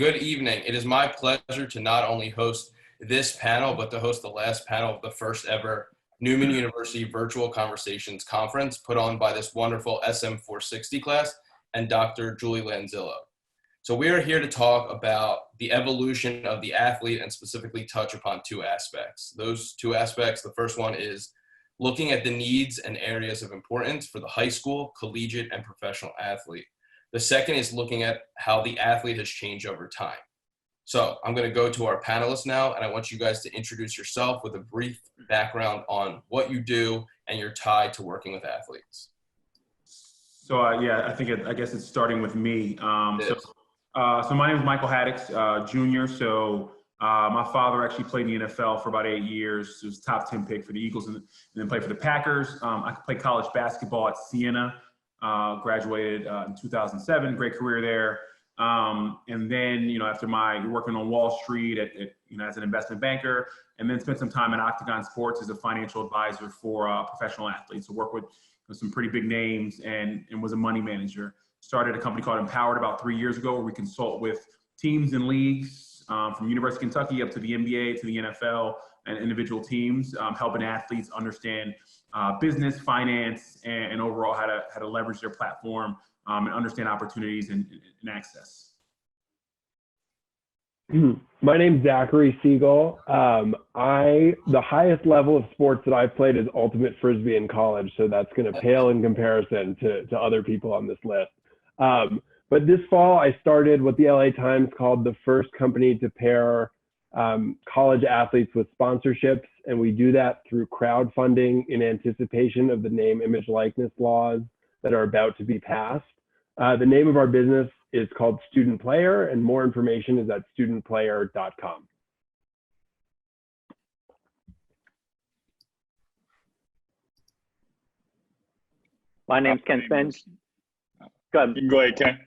Good evening. It is my pleasure to not only host this panel, but to host the last panel of the first ever Neumann University Virtual Conversations Conference put on by this wonderful SM 460 class and Dr. Julie Lanzillo. So we are here to talk about the evolution of the athlete and specifically touch upon two aspects. Those two aspects, the first one is looking at the needs and areas of importance for the high school, collegiate, and professional athlete. The second is looking at how the athlete has changed over time. So I'm going to go to our panelists now, and I want you guys to introduce yourself with a brief background on what you do and your tie to working with athletes. So I guess it's starting with me. So my name is Michael Haddix, Jr. So my father actually played in the NFL for about 8 years. He was a top 10 pick for the Eagles and then played for the Packers. I played college basketball at Siena, graduated in 2007, great career there. And then, after working on Wall Street as an investment banker, and then spent some time at Octagon Sports as a financial advisor for professional athletes. So work with some pretty big names and was a money manager. Started a company called Empowered about 3 years ago, where we consult with teams and leagues from University of Kentucky up to the NBA, to the NFL, and individual teams, helping athletes understand business, finance, and overall how to leverage their platform and understand opportunities and access. My name's Zachary Segal. The highest level of sports that I've played is ultimate frisbee in college, so that's going to pale in comparison to other people on this list. But this fall, I started what the LA Times called the first company to pair college athletes with sponsorships, and we do that through crowdfunding in anticipation of the name, image, likeness laws that are about to be passed. The name of our business is called Student Player, and more information is at studentplayer.com. My name's Ken Spangenberg. Go ahead. You can go ahead, Ken.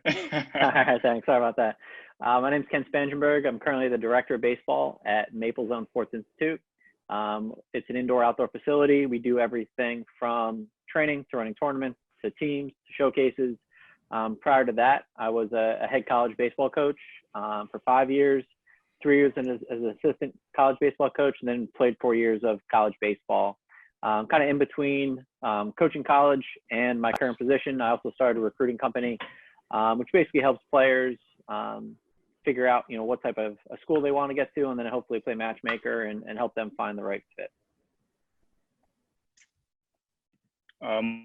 All right, thanks. Sorry about that. My name's Ken Spangenberg. I'm currently the director of baseball at Maplezone Sports Institute. It's an indoor-outdoor facility. We do everything from training to running tournaments to teams to showcases. Prior to that, I was a head college baseball coach for 5 years, 3 years as an assistant college baseball coach, and then played 4 years of college baseball. Kind of in between coaching college and my current position, I also started a recruiting company, which basically helps players figure out, what type of a school they want to get to, and then hopefully play matchmaker and help them find the right fit.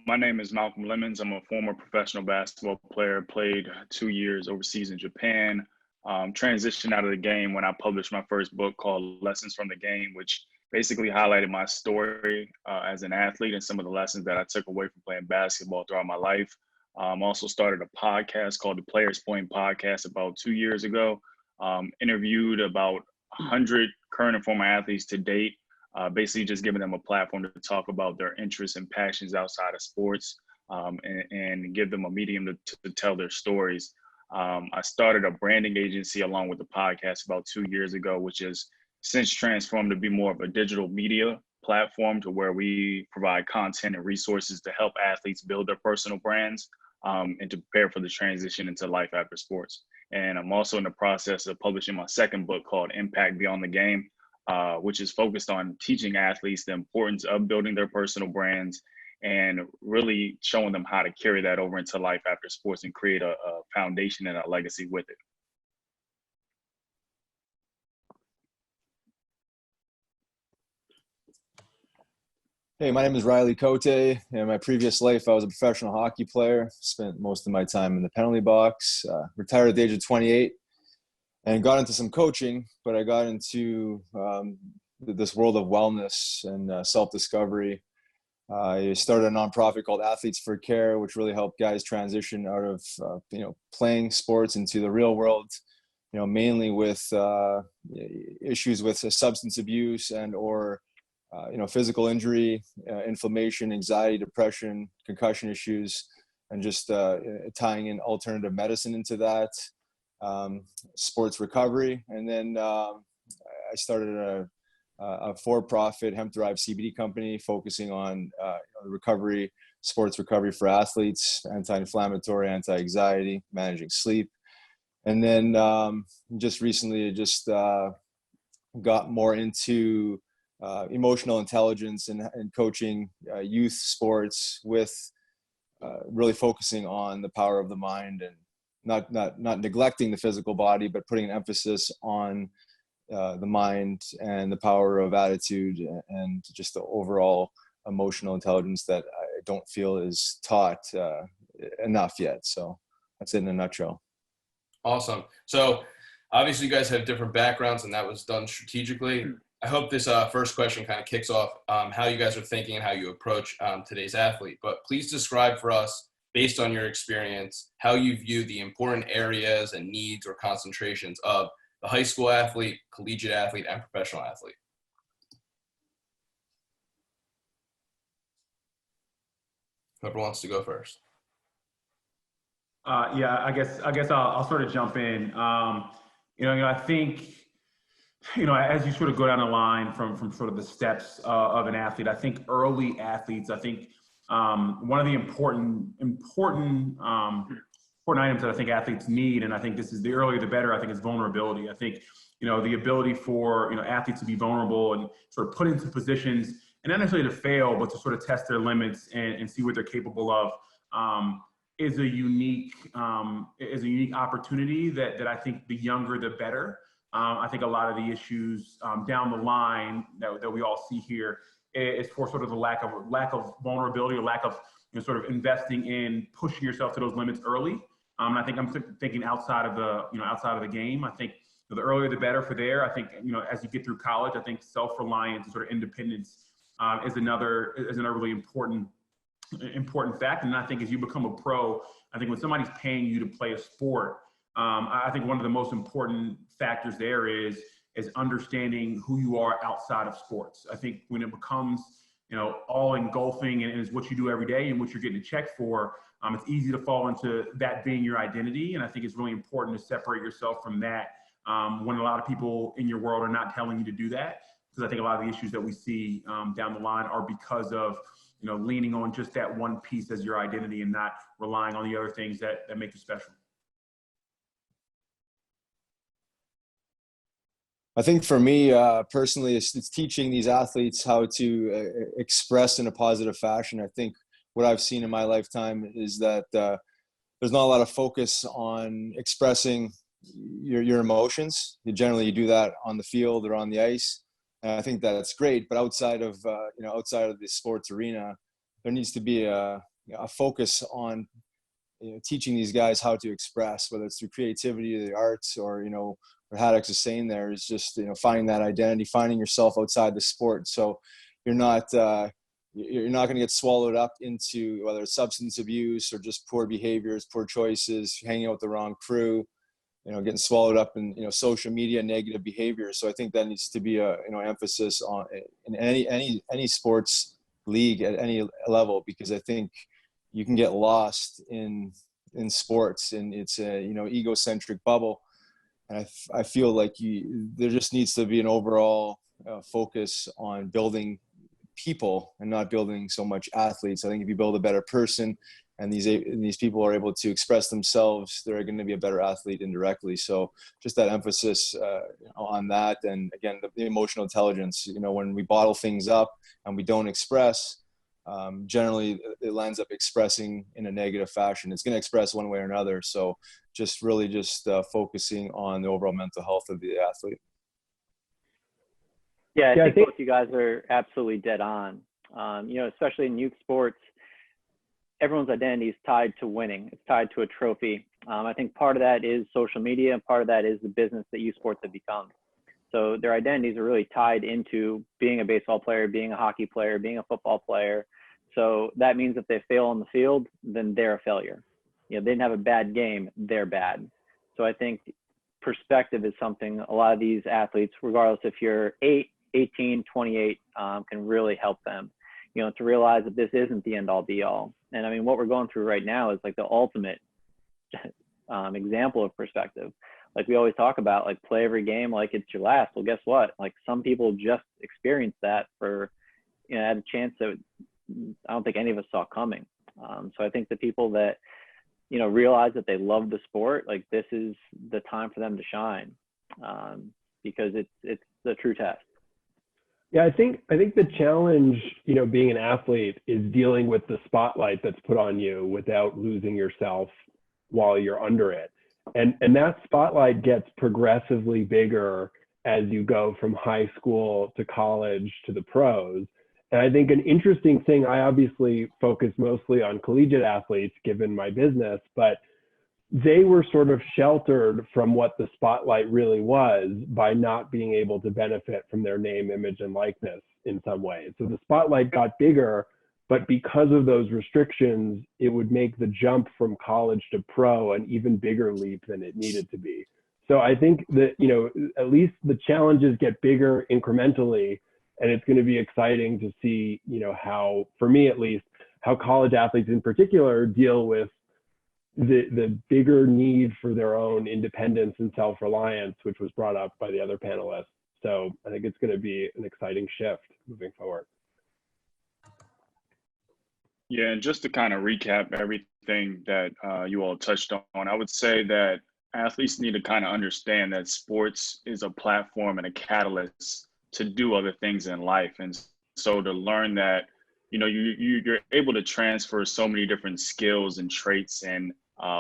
My name is Malcolm Lemmons. I'm a former professional basketball player, played 2 years overseas in Japan, transitioned out of the game when I published my first book called Lessons from the Game, which basically highlighted my story as an athlete and some of the lessons that I took away from playing basketball throughout my life. Also started a podcast called the Players Point Podcast about 2 years ago. Interviewed about 100 current and former athletes to date, basically just giving them a platform to talk about their interests and passions outside of sports and give them a medium to tell their stories. I started a branding agency along with the podcast about 2 years ago, which has since transformed to be more of a digital media platform to where we provide content and resources to help athletes build their personal brands and to prepare for the transition into life after sports. And I'm also in the process of publishing my second book called Impact Beyond the Game, which is focused on teaching athletes the importance of building their personal brands and really showing them how to carry that over into life after sports and create a foundation and a legacy with it. Hey, my name is Riley Cote. In my previous life, I was a professional hockey player. Spent most of my time in the penalty box. Retired at the age of 28 and got into some coaching, but I got into this world of wellness and self-discovery. I started a nonprofit called Athletes for Care, which really helped guys transition out of playing sports into the real world, mainly with issues with substance abuse and or physical injury, inflammation, anxiety, depression, concussion issues, and just tying in alternative medicine into that, sports recovery. And then I started a for-profit hemp-derived CBD company focusing on recovery, sports recovery for athletes, anti-inflammatory, anti-anxiety, managing sleep. And then just recently, got more into emotional intelligence and coaching youth sports with really focusing on the power of the mind and not neglecting the physical body, but putting an emphasis on the mind and the power of attitude and just the overall emotional intelligence that I don't feel is taught enough yet. So that's it in a nutshell. Awesome. So obviously you guys have different backgrounds and that was done strategically. I hope this first question kind of kicks off how you guys are thinking and how you approach today's athlete. But please describe for us, based on your experience, how you view the important areas and needs or concentrations of the high school athlete, collegiate athlete, and professional athlete. Whoever wants to go first. Yeah, I guess I'll sort of jump in. I think, as you sort of go down the line from sort of the steps of an athlete, I think early athletes, one of the important items that I think athletes need, and I think this is the earlier the better, I think is vulnerability. I think, the ability for, athletes to be vulnerable and sort of put into positions, and not necessarily to fail, but to sort of test their limits and see what they're capable of, is a unique opportunity that I think the younger, the better. I think a lot of the issues down the line that we all see here is for sort of the lack of vulnerability or lack of sort of investing in pushing yourself to those limits early. I think I'm thinking outside of the game. I think the earlier the better for there. I think as you get through college, I think self-reliance and sort of independence is another really important fact. And I think as you become a pro, I think when somebody's paying you to play a sport, I think one of the most important factors there is understanding who you are outside of sports. I think when it becomes, all engulfing and is what you do every day and what you're getting a check for, it's easy to fall into that being your identity. And I think it's really important to separate yourself from that when a lot of people in your world are not telling you to do that. Because I think a lot of the issues that we see down the line are because of, leaning on just that one piece as your identity and not relying on the other things that make you special. I think for me personally, it's teaching these athletes how to express in a positive fashion. I think what I've seen in my lifetime is that there's not a lot of focus on expressing your emotions. You do that on the field or on the ice. And I think that's great, but outside of the sports arena, there needs to be a focus on teaching these guys how to express, whether it's through creativity, the arts, or what Haddix is saying there is just finding that identity, finding yourself outside the sport. So you're not going to get swallowed up into whether it's substance abuse or just poor behaviors, poor choices, hanging out with the wrong crew. Getting swallowed up in social media negative behavior. So I think that needs to be a emphasis on in any sports league at any level, because I think you can get lost in sports and it's a egocentric bubble. And I feel like there just needs to be an overall focus on building people and not building so much athletes. I think if you build a better person, and these people are able to express themselves, they're going to be a better athlete indirectly. So just that emphasis on that. And again, the emotional intelligence, when we bottle things up and we don't express, generally it ends up expressing in a negative fashion. It's going to express one way or another. So just focusing on the overall mental health of the athlete. Yeah, I think both you guys are absolutely dead on. Especially in youth sports, everyone's identity is tied to winning. It's tied to a trophy. I think part of that is social media, and part of that is the business that youth sports have become. So their identities are really tied into being a baseball player, being a hockey player, being a football player. So that means if they fail on the field, then they're a failure. They didn't have a bad game, they're bad. So I think perspective is something a lot of these athletes, regardless if you're 8, 18, 28, can really help them, to realize that this isn't the end all be all. And I mean, what we're going through right now is like the ultimate example of perspective. Like we always talk about, like play every game like it's your last. Well, guess what? Like some people just experience that for, had a chance that I don't think any of us saw coming. So I think the people that realize that they love the sport, like this is the time for them to shine, because it's the true test. Yeah, I think the challenge, being an athlete is dealing with the spotlight that's put on you without losing yourself while you're under it. And that spotlight gets progressively bigger as you go from high school to college to the pros. And I think an interesting thing, I obviously focus mostly on collegiate athletes given my business, but they were sort of sheltered from what the spotlight really was by not being able to benefit from their name, image, and likeness in some ways. So the spotlight got bigger, but because of those restrictions, it would make the jump from college to pro an even bigger leap than it needed to be. So I think that, at least the challenges get bigger incrementally, and it's going to be exciting to see, how, for me at least, how college athletes in particular deal with the bigger need for their own independence and self-reliance, which was brought up by the other panelists. So I think it's going to be an exciting shift moving forward. Yeah, and just to kind of recap everything that you all touched on, I would say that athletes need to kind of understand that sports is a platform and a catalyst to do other things in life. And so to learn that, you're able to transfer so many different skills and traits and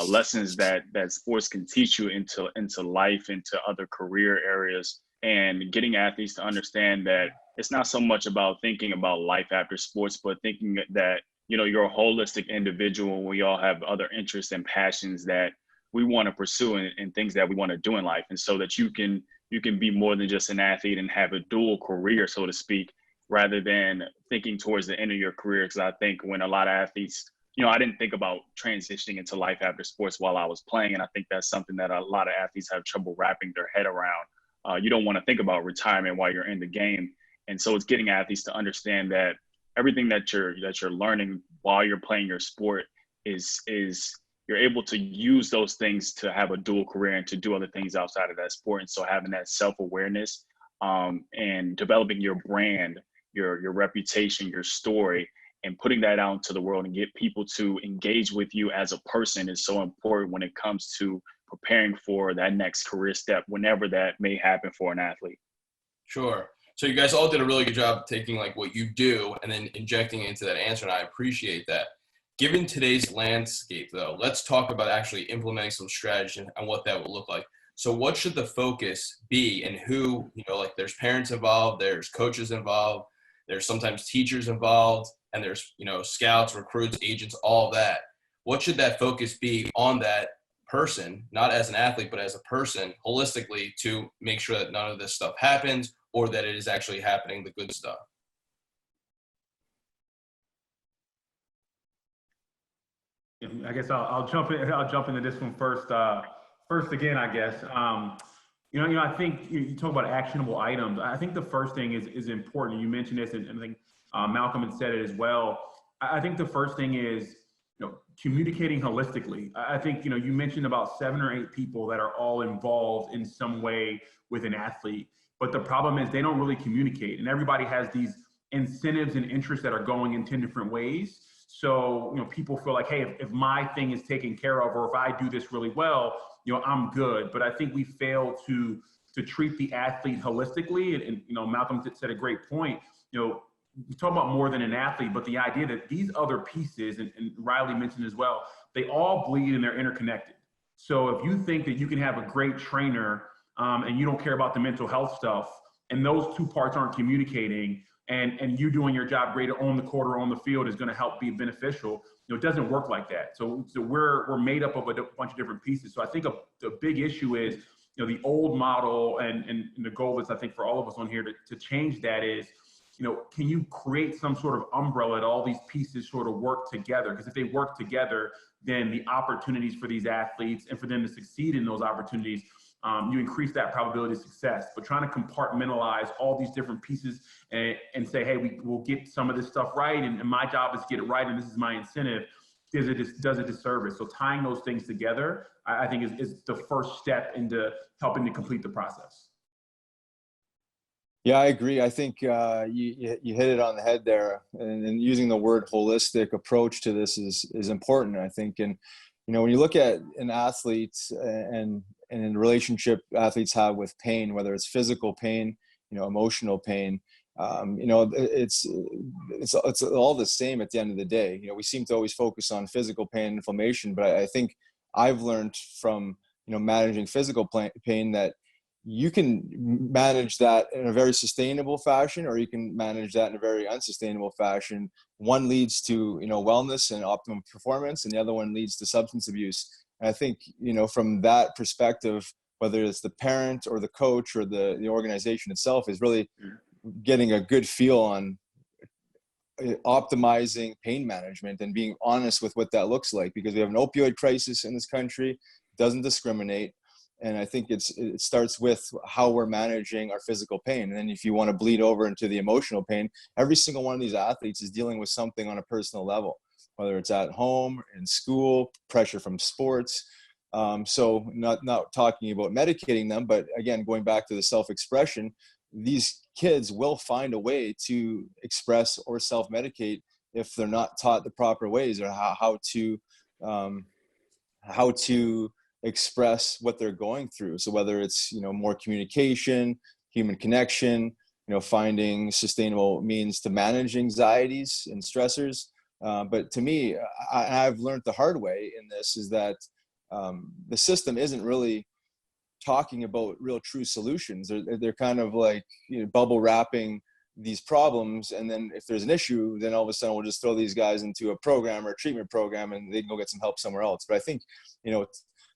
lessons that sports can teach you into life, into other career areas, and getting athletes to understand that it's not so much about thinking about life after sports, but thinking that, you're a holistic individual. We all have other interests and passions that we want to pursue and things that we want to do in life. And so that you can be more than just an athlete and have a dual career, so to speak, rather than thinking towards the end of your career. Because I think when a lot of athletes, I didn't think about transitioning into life after sports while I was playing. And I think that's something that a lot of athletes have trouble wrapping their head around. You don't want to think about retirement while you're in the game. And so it's getting athletes to understand that everything that you're learning while you're playing your sport is you're able to use those things to have a dual career and to do other things outside of that sport. And so having that self-awareness and developing your brand, your reputation, your story, and putting that out into the world and get people to engage with you as a person is so important when it comes to preparing for that next career step, whenever that may happen for an athlete. Sure. So you guys all did a really good job taking like what you do and then injecting it into that answer, and I appreciate that. Given today's landscape, though, let's talk about actually implementing some strategy and what that will look like. So what should the focus be, and who, there's parents involved, there's coaches involved, there's sometimes teachers involved, and there's, scouts, recruits, agents, all of that. What should that focus be on that person, not as an athlete, but as a person, holistically, to make sure that none of this stuff happens or that it is actually happening, the good stuff? I guess I'll jump in. I'll jump into this one first. First again, I guess. I think you talk about actionable items. I think the first thing is important. You mentioned this, and I think Malcolm had said it as well. I think the first thing is communicating holistically. I think you mentioned about 7 or 8 people that are all involved in some way with an athlete, but the problem is they don't really communicate, and everybody has these incentives and interests that are going in 10 different ways. So, people feel like, hey, if my thing is taken care of, or if I do this really well, I'm good. But I think we fail to treat the athlete holistically. And Malcolm said a great point. We talk about more than an athlete, but the idea that these other pieces, and Riley mentioned as well, they all bleed and they're interconnected. So if you think that you can have a great trainer and you don't care about the mental health stuff, and those two parts aren't communicating, and you doing your job great on the court or on the field is going to help be beneficial. It doesn't work like that. So we're made up of a bunch of different pieces. So I think the big issue is, the old model, and the goal is, I think, for all of us on here to change that is, can you create some sort of umbrella that all these pieces sort of work together? Because if they work together, then the opportunities for these athletes and for them to succeed in those opportunities, you increase that probability of success. But trying to compartmentalize all these different pieces and say, hey, we'll get some of this stuff right, and my job is to get it right, and this is my incentive, does a disservice. So tying those things together, I think is the first step into helping to complete the process. Yeah, I agree. I think you hit it on the head there, and using the word holistic approach to this is important, I think. And when you look at an athlete and in the relationship athletes have with pain, whether it's physical pain, emotional pain, it's all the same at the end of the day. We seem to always focus on physical pain and inflammation, but I think I've learned from, managing physical pain that you can manage that in a very sustainable fashion, or you can manage that in a very unsustainable fashion. One leads to, wellness and optimum performance, and the other one leads to substance abuse. And I think, from that perspective, whether it's the parent or the coach or the organization itself, is really getting a good feel on optimizing pain management and being honest with what that looks like, because we have an opioid crisis in this country. It doesn't discriminate. And I think it starts with how we're managing our physical pain. And then if you want to bleed over into the emotional pain, every single one of these athletes is dealing with something on a personal level, whether it's at home, in school, pressure from sports. So not talking about medicating them, but again, going back to the self-expression, these kids will find a way to express or self-medicate if they're not taught the proper ways, or how to express what they're going through. So whether it's, more communication, human connection, finding sustainable means to manage anxieties and stressors. But to me, I've learned the hard way in this is that the system isn't really talking about real true solutions. They're kind of like, bubble wrapping these problems. And then if there's an issue, then all of a sudden we'll just throw these guys into a program or a treatment program and they can go get some help somewhere else. But I think,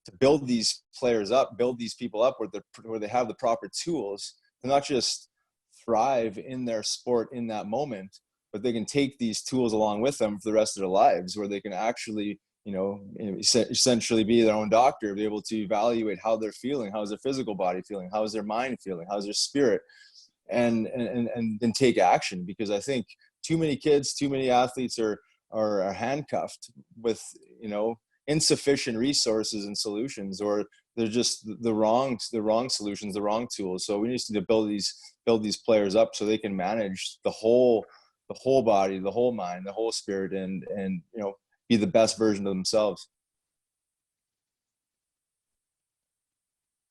to build these players up, build these people up where they have the proper tools to not just thrive in their sport in that moment, but they can take these tools along with them for the rest of their lives, where they can actually, essentially be their own doctor, be able to evaluate how they're feeling, how's their physical body feeling, how's their mind feeling, how's their spirit, and then take action. Because I think too many kids, too many athletes are handcuffed with, insufficient resources and solutions, or they're just the wrong solutions, the wrong tools. So we need to build these players up so they can manage the whole body, the whole mind, the whole spirit, and be the best version of themselves.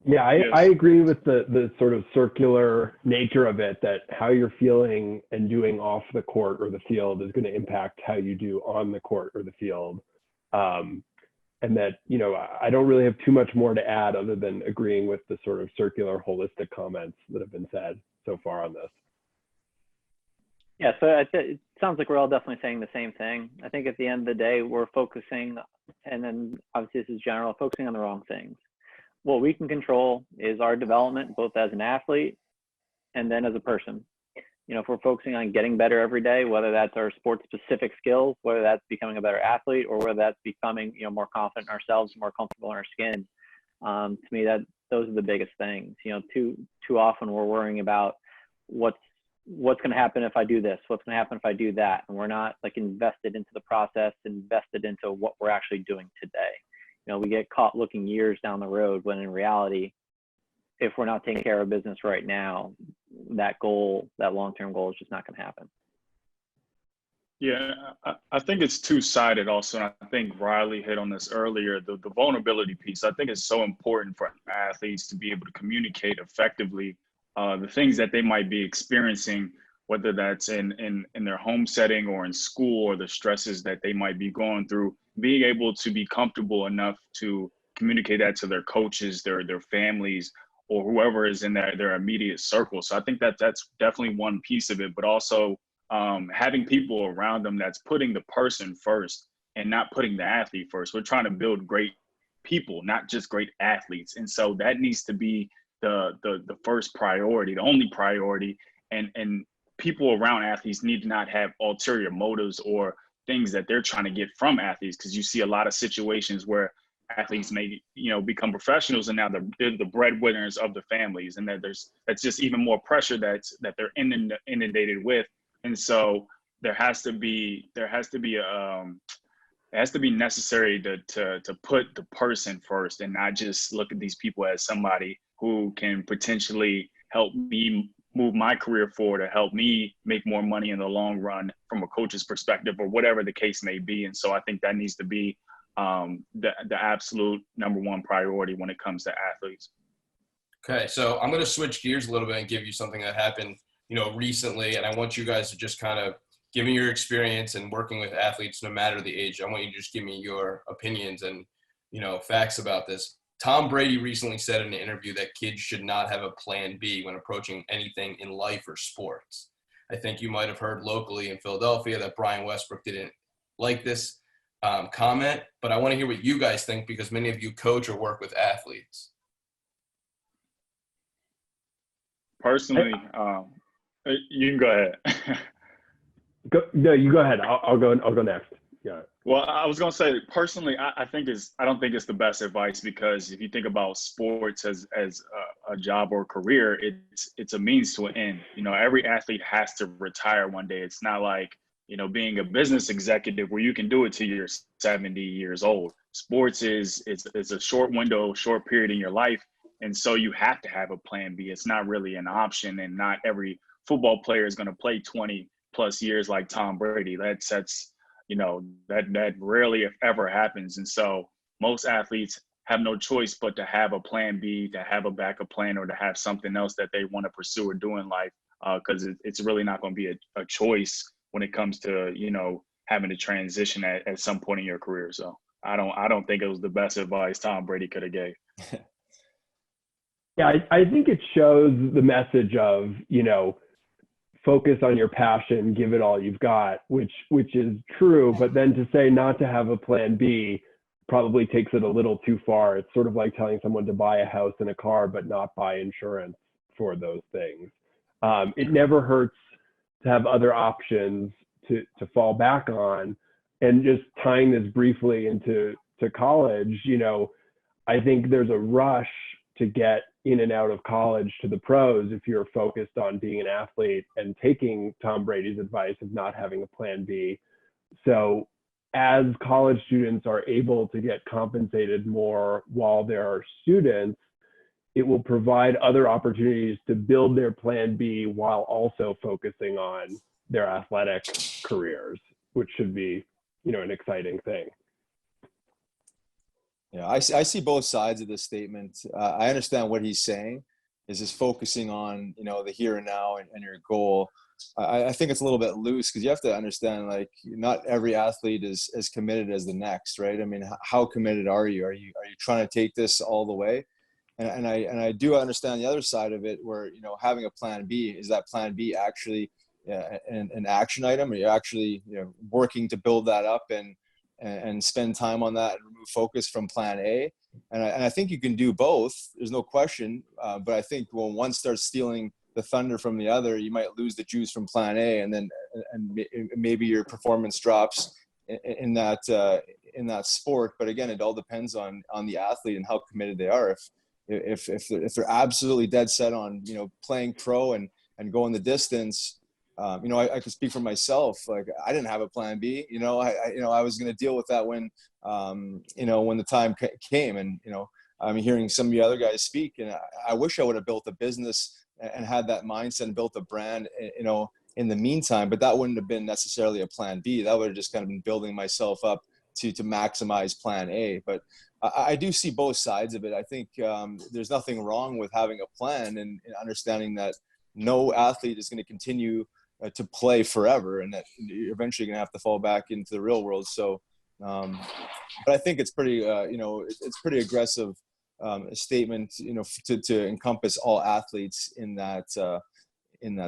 Yeah, I agree with the sort of circular nature of it, that how you're feeling and doing off the court or the field is going to impact how you do on the court or the field. And that, I don't really have too much more to add other than agreeing with the sort of circular, holistic comments that have been said so far on this. Yeah, so it sounds like we're all definitely saying the same thing. I think at the end of the day, we're focusing, and then obviously this is general, focusing on the wrong things. What we can control is our development, both as an athlete and then as a person. If we're focusing on getting better every day, whether that's our sports specific skills, whether that's becoming a better athlete, or whether that's becoming, more confident in ourselves, more comfortable in our skin, to me, those are the biggest things. Too often we're worrying about what's going to happen if I do this, what's going to happen if I do that, and we're not like invested into the process, invested into what we're actually doing today. We get caught looking years down the road, when in reality, if we're not taking care of business right now, that long-term goal is just not going to happen. Yeah, I think it's two-sided also. And I think Riley hit on this earlier, the vulnerability piece. I think it's so important for athletes to be able to communicate effectively the things that they might be experiencing, whether that's in their home setting or in school, or the stresses that they might be going through, being able to be comfortable enough to communicate that to their coaches, their families, or whoever is in their immediate circle. So I think that's definitely one piece of it, but also having people around them that's putting the person first and not putting the athlete first. We're trying to build great people, not just great athletes. And so that needs to be the first priority, the only priority. And people around athletes need to not have ulterior motives or things that they're trying to get from athletes, because you see a lot of situations where athletes may, become professionals, and now they're the breadwinners of the families, and that's just even more pressure that they're inundated with. And so it has to be necessary to put the person first, and not just look at these people as somebody who can potentially help me move my career forward, or help me make more money in the long run from a coach's perspective, or whatever the case may be. And so I think that needs to be the absolute number one priority when it comes to athletes. Okay, so I'm going to switch gears a little bit and give you something that happened, recently, and I want you guys to just kind of, given your experience and working with athletes, no matter the age, I want you to just give me your opinions and, facts about this. Tom Brady recently said in an interview that kids should not have a plan B when approaching anything in life or sports. I think you might have heard locally in Philadelphia that Brian Westbrook didn't like this comment, but I want to hear what you guys think because many of you coach or work with athletes. Personally, you can go ahead. No, you go ahead. I'll go next. Yeah. Well, I was gonna say personally, I don't think it's the best advice because if you think about sports as a job or career, it's a means to an end. Every athlete has to retire one day. It's not like being a business executive where you can do it till you're 70 years old. Sports is a short window, short period in your life, and so you have to have a plan B. It's not really an option, and not every football player is going to play 20 plus years like Tom Brady. That rarely if ever happens. And so most athletes have no choice but to have a plan B, to have a backup plan, or to have something else that they want to pursue or do in life, because it's really not going to be a choice when it comes to, having to transition at some point in your career. So I don't think it was the best advice Tom Brady could have gave. Yeah, I think it shows the message of, focus on your passion, give it all you've got, which is true. But then to say not to have a plan B probably takes it a little too far. It's sort of like telling someone to buy a house and a car, but not buy insurance for those things. It never hurts to have other options to fall back on. And just tying this briefly into college, I think there's a rush to get in and out of college to the pros if you're focused on being an athlete and taking Tom Brady's advice of not having a plan B. So as college students are able to get compensated more while they're students, it will provide other opportunities to build their plan B while also focusing on their athletic careers, which should be, an exciting thing. Yeah, I see both sides of this statement. I understand what he's saying is just focusing on, the here and now and your goal. I think it's a little bit loose because you have to understand, like, not every athlete is as committed as the next, right? I mean, how committed are you? Are you trying to take this all the way? And I do understand the other side of it where, having a plan B, is that plan B actually an action item? Are you actually, working to build that up and spend time on that and remove focus from plan A. And I think you can do both. There's no question. But I think when one starts stealing the thunder from the other, you might lose the juice from plan A, and then maybe your performance drops in that sport. But again, it all depends on the athlete and how committed they are. If they're absolutely dead set on, playing pro and going the distance, I could speak for myself. Like, I didn't have a plan B. I was going to deal with that when the time came. And I'm hearing some of the other guys speak, and I wish I would have built a business and had that mindset and built a brand, in the meantime. But that wouldn't have been necessarily a plan B. That would have just kind of been building myself up to maximize plan A. But I do see both sides of it. I think there's nothing wrong with having a plan and understanding that no athlete is going to continue to play forever, and that you're eventually going to have to fall back into the real world. So, but I think it's pretty, it's pretty aggressive statement, to encompass all athletes in that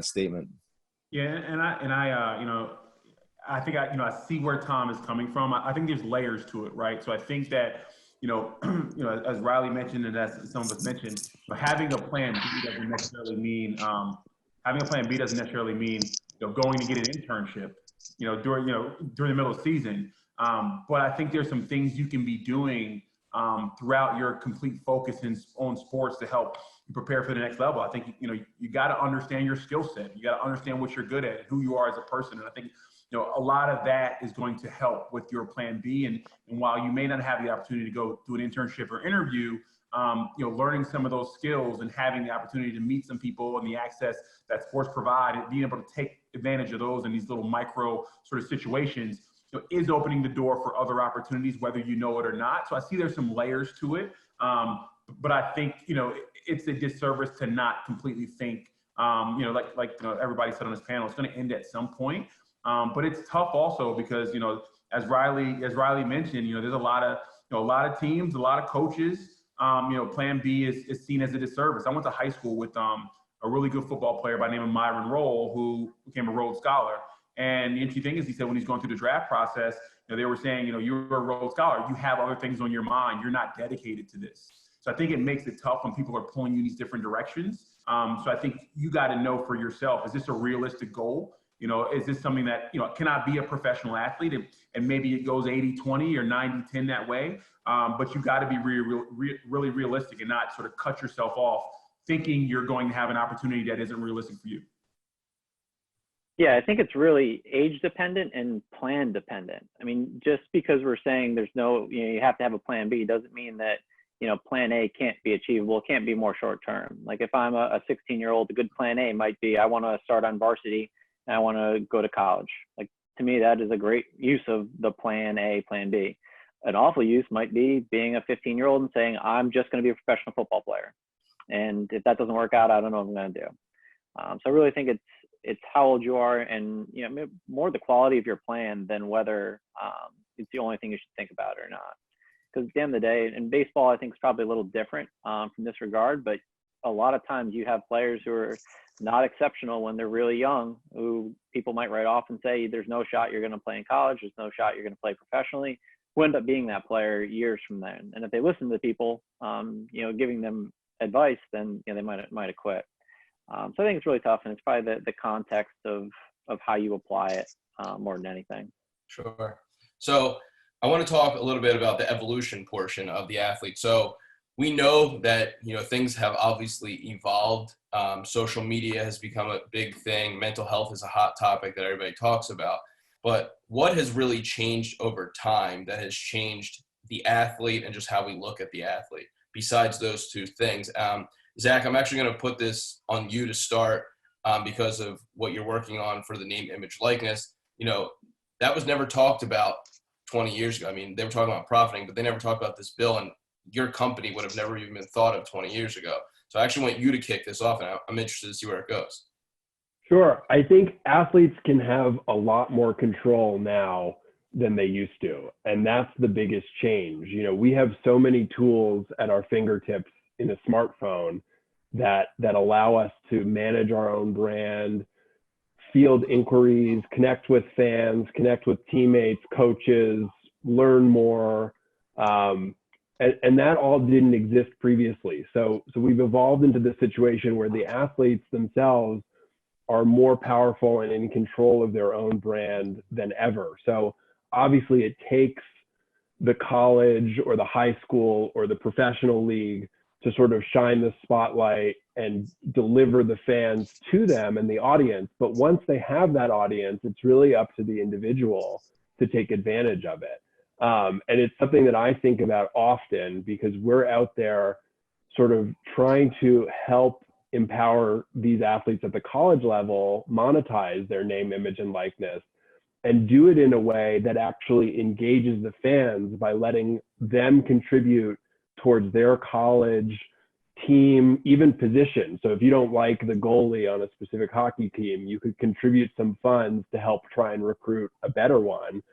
statement. Yeah, and I think I see where Tom is coming from. I think there's layers to it, right? So I think that, as Riley mentioned and as some of us mentioned, having a plan B doesn't necessarily mean going to get an internship, during the middle of the season. But I think there's some things you can be doing throughout your complete focus on sports to help you prepare for the next level. I think, you got to understand your skill set. You got to understand what you're good at and who you are as a person. And I think, a lot of that is going to help with your plan B. And while you may not have the opportunity to go do an internship or interview, learning some of those skills and having the opportunity to meet some people and the access that sports provide and being able to take advantage of those in these little micro sort of situations is opening the door for other opportunities, whether you know it or not. So I see there's some layers to it. But I think, it's a disservice to not completely think, like everybody said on this panel, it's going to end at some point. But it's tough also because, as Riley mentioned, there's a lot of teams, a lot of coaches, plan B is seen as a disservice. I went to high school with a really good football player by the name of Myron Roll, who became a Rhodes Scholar. And the interesting thing is, he said when he's going through the draft process, they were saying, you're a Rhodes Scholar, you have other things on your mind, you're not dedicated to this. So I think it makes it tough when people are pulling you in these different directions. So I think you got to know for yourself, is this a realistic goal? Is this something that, can I be a professional athlete? And maybe it goes 80-20 or 90-10 that way. But you got to be really realistic and not sort of cut yourself off thinking you're going to have an opportunity that isn't realistic for you. Yeah, I think it's really age dependent and plan dependent. I mean, just because we're saying there's no, you have to have a plan B doesn't mean that, plan A can't be achievable. It can't be more short term. Like if I'm a 16-year-old, a good plan A might be, I want to start on varsity and I want to go to college. Like to me, that is a great use of the plan A, plan B. An awful use might be being a 15-year-old and saying, I'm just going to be a professional football player. And if that doesn't work out, I don't know what I'm going to do. So I really think it's how old you are and, more the quality of your plan than whether it's the only thing you should think about or not. Because at the end of the day, in baseball, I think it's probably a little different from this regard, but a lot of times you have players who are not exceptional when they're really young, who people might write off and say, there's no shot you're going to play in college, there's no shot you're going to play professionally, who end up being that player years from then. And if they listen to people, giving them advice, then they might have quit. So I think it's really tough, and it's probably the context of how you apply it more than anything. Sure. So I want to talk a little bit about the evolution portion of the athlete. So we know that, things have obviously evolved. Social media has become a big thing. Mental health is a hot topic that everybody talks about. But what has really changed over time that has changed the athlete and just how we look at the athlete besides those two things? Zach, I'm actually going to put this on you to start because of what you're working on for the name, image, likeness. That was never talked about 20 years ago. I mean, they were talking about profiting, but they never talked about this bill, and your company would have never even been thought of 20 years ago. So I actually want you to kick this off, and I'm interested to see where it goes. Sure. I think athletes can have a lot more control now than they used to. And that's the biggest change. We have so many tools at our fingertips in a smartphone that allow us to manage our own brand, field inquiries, connect with fans, connect with teammates, coaches, learn more. And that all didn't exist previously. So we've evolved into this situation where the athletes themselves are more powerful and in control of their own brand than ever. So obviously it takes the college or the high school or the professional league to sort of shine the spotlight and deliver the fans to them and the audience. But once they have that audience, it's really up to the individual to take advantage of it. And it's something that I think about often because we're out there sort of trying to help empower these athletes at the college level, monetize their name, image, and likeness, and do it in a way that actually engages the fans by letting them contribute towards their college team, even position. So if you don't like the goalie on a specific hockey team, you could contribute some funds to help try and recruit a better one.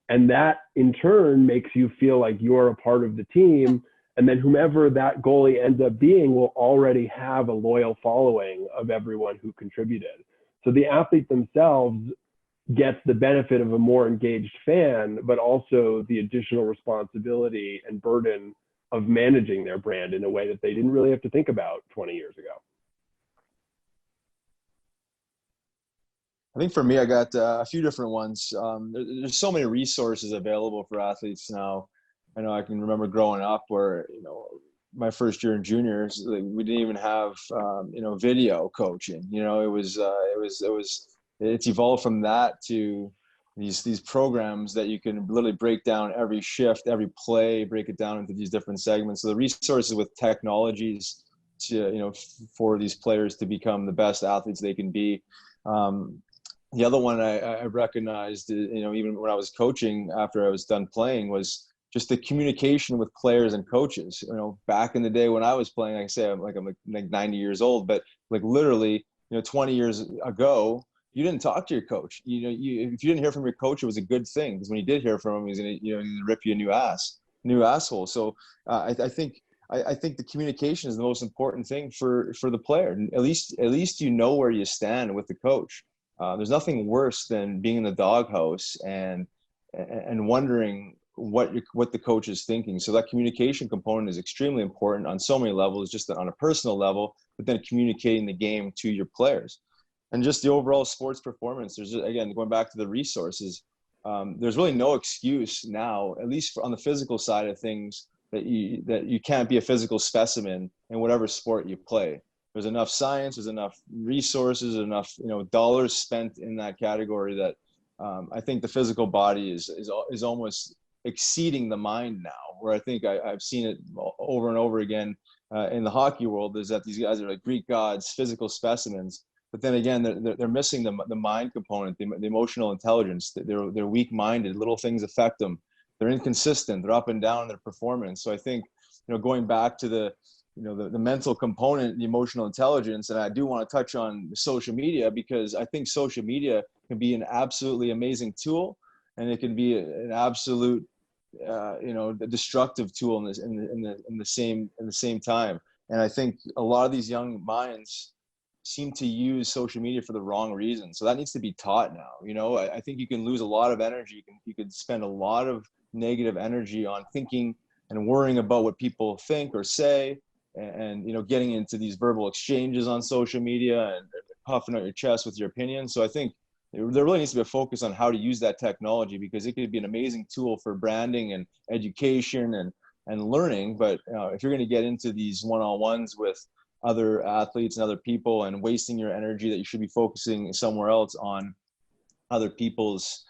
And that in turn makes you feel like you're a part of the team. And then whomever that goalie ends up being will already have a loyal following of everyone who contributed. So the athlete themselves gets the benefit of a more engaged fan, but also the additional responsibility and burden of managing their brand in a way that they didn't really have to think about 20 years ago. I think for me, I got a few different ones. There's so many resources available for athletes now. I know I can remember growing up where, my first year in juniors, we didn't even have, video coaching. It's evolved from that to these programs that you can literally break down every shift, every play, break it down into these different segments. So the resources with technologies to, for these players to become the best athletes they can be. the other one I recognized, even when I was coaching after I was done playing, was just the communication with players and coaches. Back in the day when I was playing, like I say, I'm like 90 years old, but like literally, 20 years ago, you didn't talk to your coach. If you didn't hear from your coach, it was a good thing, because when you did hear from him, he was going to rip you a new asshole. So I think the communication is the most important thing for the player. At least where you stand with the coach. There's nothing worse than being in the doghouse and wondering what the coach is thinking. So that communication component is extremely important on so many levels, just on a personal level, but then communicating the game to your players and just the overall sports performance. There's, again, going back to the resources, there's really no excuse now, at least on the physical side of things, that you can't be a physical specimen in whatever sport you play. There's enough science, there's enough resources, enough dollars spent in that category that I think the physical body is almost exceeding the mind now. Where I think I've seen it over and over again in the hockey world, is that these guys are like Greek gods, physical specimens. But then again, they're missing the mind component, the emotional intelligence. They're weak-minded. Little things affect them. They're inconsistent. They're up and down in their performance. So I think going back to the mental component, the emotional intelligence, and I do want to touch on social media, because I think social media can be an absolutely amazing tool, and it can be an absolute, destructive tool in the same time. And I think a lot of these young minds seem to use social media for the wrong reason. So that needs to be taught now. I think you can lose a lot of energy. You could spend a lot of negative energy on thinking and worrying about what people think or say, and getting into these verbal exchanges on social media and puffing out your chest with your opinion. So I think there really needs to be a focus on how to use that technology, because it could be an amazing tool for branding and education and learning. But if you're going to get into these one-on-ones with other athletes and other people and wasting your energy that you should be focusing somewhere else on other people's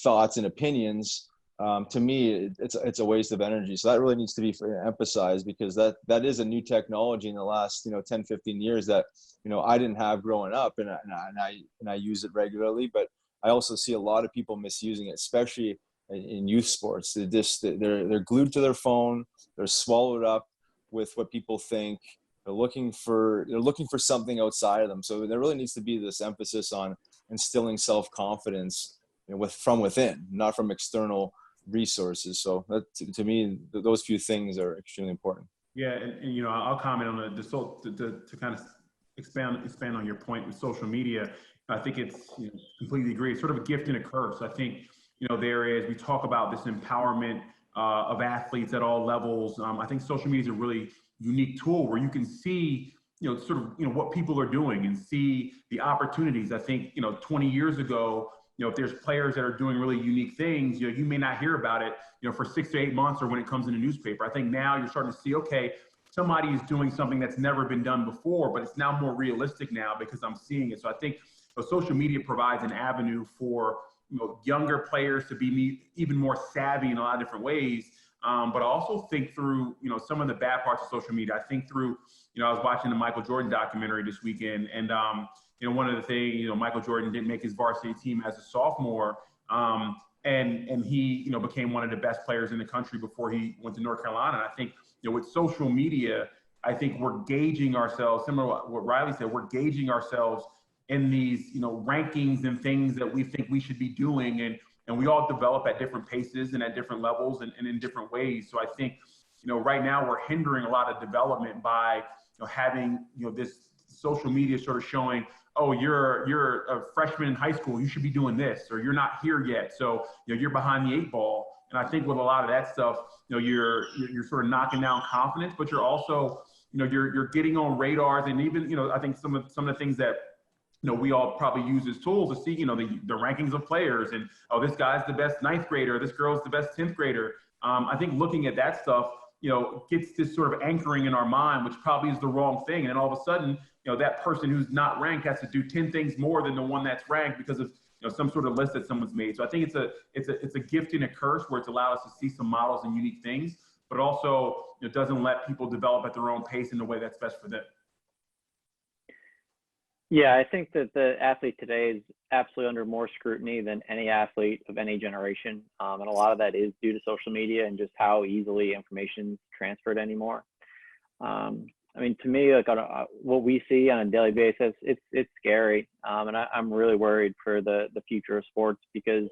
thoughts and opinions, to me, it's a waste of energy. So that really needs to be emphasized, because that is a new technology in the last 10, 15 years that I didn't have growing up, and I use it regularly. But I also see a lot of people misusing it, especially in youth sports. They're glued to their phone. They're swallowed up with what people think. They're looking for something outside of them. So there really needs to be this emphasis on instilling self-confidence from within, not from external resources. So that, to me, those few things are extremely important. Yeah, and I'll comment on to kind of expand on your point with social media. I think it's completely agree. It's sort of a gift and a curse. I think we talk about this empowerment of athletes at all levels. I think social media is a really unique tool where you can see what people are doing and see the opportunities. I think 20 years ago, if there's players that are doing really unique things, you may not hear about it, for 6 to 8 months or when it comes in a newspaper. I think now you're starting to see, okay, somebody is doing something that's never been done before, but it's now more realistic now because I'm seeing it. So I think social media provides an avenue for younger players to be even more savvy in a lot of different ways. But I also think through, some of the bad parts of social media. I think through, I was watching the Michael Jordan documentary this weekend, and one of the things, Michael Jordan didn't make his varsity team as a sophomore, and he, became one of the best players in the country before he went to North Carolina. And I think, with social media, I think we're gauging ourselves, similar to what Riley said, we're gauging ourselves in these, rankings and things that we think we should be doing. And we all develop at different paces and at different levels and in different ways. So I think, right now we're hindering a lot of development by, having, this social media sort of showing, oh, you're a freshman in high school, you should be doing this, or you're not here yet, so you're behind the 8 ball. And I think with a lot of that stuff, you're sort of knocking down confidence, but you're also, you're getting on radars, and even, I think some of the things that we all probably use as tools to see, the rankings of players, and, oh, this guy's the best 9th grader, this girl's the best 10th grader. I think looking at that stuff, gets this sort of anchoring in our mind, which probably is the wrong thing. And then all of a sudden, that person who's not ranked has to do 10 things more than the one that's ranked because of, some sort of list that someone's made. So I think it's a gift and a curse, where it's allowed us to see some models and unique things, but also it doesn't let people develop at their own pace in the way that's best for them. Yeah, I think that the athlete today is absolutely under more scrutiny than any athlete of any generation. And a lot of that is due to social media and just how easily information is transferred anymore. I mean, to me, like what we see on a daily basis, it's scary. And I'm really worried for the future of sports because,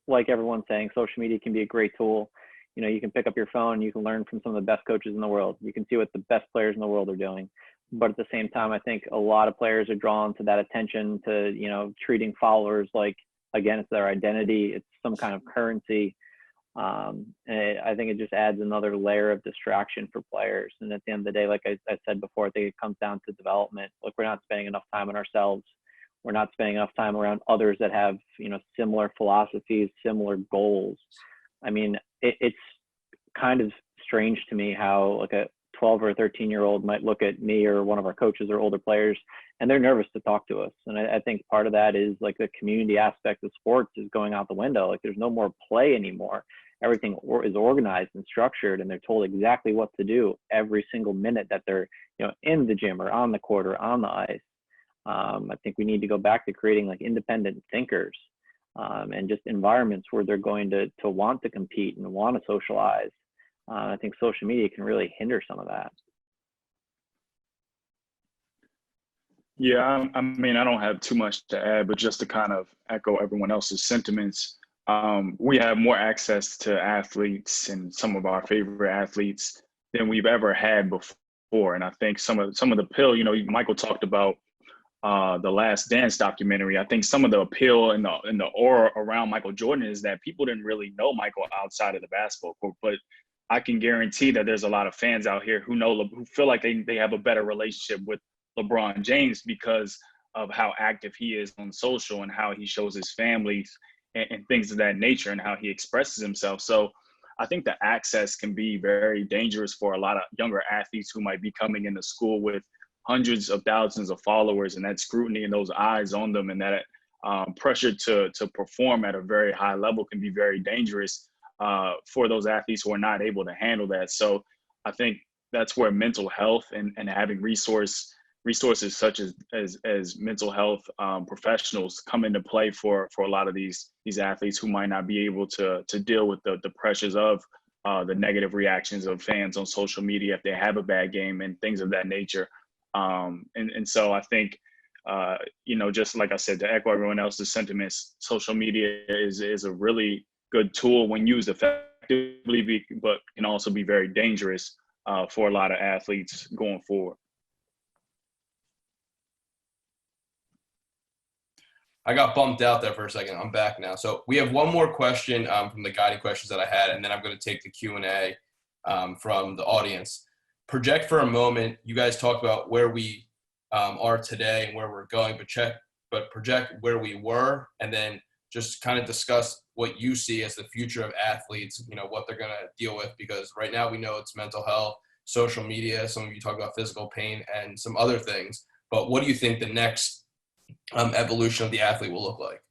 like everyone's saying, social media can be a great tool. You know, you can pick up your phone, you can learn from some of the best coaches in the world. You can see what the best players in the world are doing. But at the same time, I think a lot of players are drawn to that attention to, you know, treating followers like, again, it's their identity. It's some kind of currency. And I think it just adds another layer of distraction for players. And at the end of the day, like I said before, I think it comes down to development. Look, we're not spending enough time on ourselves. We're not spending enough time around others that have, you know, similar philosophies, similar goals. I mean, it's kind of strange to me how like a 12 or 13-year-old might look at me or one of our coaches or older players and they're nervous to talk to us. And I think part of that is like the community aspect of sports is going out the window. Like there's no more play anymore. Everything is organized and structured and they're told exactly what to do every single minute that they're, you know, in the gym or on the court or on the ice. I think we need to go back to creating like independent thinkers and just environments where they're going to want to compete and want to socialize. I think social media can really hinder some of that. Yeah, I mean, I don't have too much to add, but just to kind of echo everyone else's sentiments, we have more access to athletes and some of our favorite athletes than we've ever had before. And I think some of the appeal, you know, Michael talked about the Last Dance documentary. I think some of the appeal and the aura around Michael Jordan is that people didn't really know Michael outside of the basketball court, but I can guarantee that there's a lot of fans out here who feel like they have a better relationship with LeBron James because of how active he is on social and how he shows his families and things of that nature and how he expresses himself. So I think the access can be very dangerous for a lot of younger athletes who might be coming into school with hundreds of thousands of followers, and that scrutiny and those eyes on them and that pressure to perform at a very high level can be very dangerous for those athletes who are not able to handle that. So I think that's where mental health and having resources such as mental health professionals come into play for a lot of these athletes who might not be able to deal with the pressures of the negative reactions of fans on social media if they have a bad game and things of that nature. And so I think, you know, just like I said, to echo everyone else's sentiments, social media is a really good tool when used effectively, but can also be very dangerous for a lot of athletes going forward. I got bumped out there for a second. I'm back now. So we have one more question from the guiding questions that I had, and then I'm going to take the Q&A from the audience. Project for a moment. You guys talked about where we are today and where we're going, but project where we were, and then just kind of discuss what you see as the future of athletes, you know, what they're going to deal with, because right now we know it's mental health, social media, some of you talk about physical pain and some other things, but what do you think the next evolution of the athlete will look like?